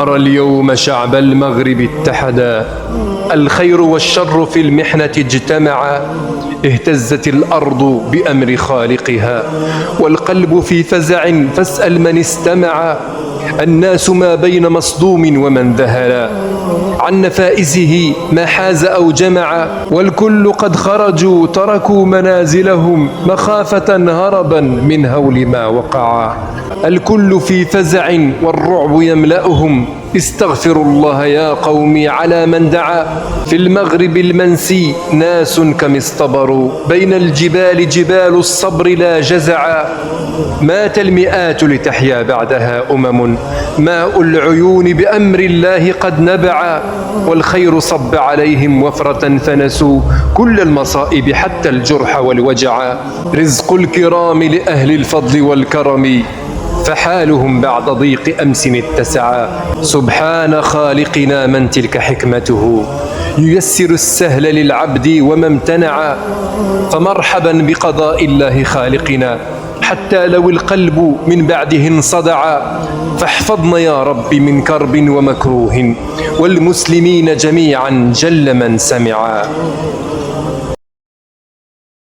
أرى اليوم شعب المغرب اتحدا، الخير والشر في المحنة اجتمعا، اهتزت الأرض بأمر خالقها، والقلب في فزع فاسأل من استمعا. الناس ما بين مصدوم ومن ذهلا، عن نفائسه ما حاز أو جمع، والكل قد خرجوا تركوا منازلهم، مخافة هربا من هول ما وقعا. الكل في فزع والرعب يملأهم، استغفروا الله يا قومي على من دعا. في المغرب المنسي ناس كم اصطبروا، بين الجبال جبال الصبر لا جزعا. مات المئات لتحيا بعدها ماء العيون بأمر الله قد نبعا. والخير صب عليهم وفرة فنسوا كل المصائب حتى الجرح والوجعا. رزق الكرام لأهل الفضل والكرم، فحالهم بعد ضيق أمس اتسعا. سبحان خالقنا من تلك حكمته، ييسر السهل للعبد وما امتنعا. فمرحبا بقضاء الله خالقنا، حتى لو القلب من بعده انصدعا. فاحفظنا يا رب من كرب ومكروه، والمسلمين جميعا جل من سمعا.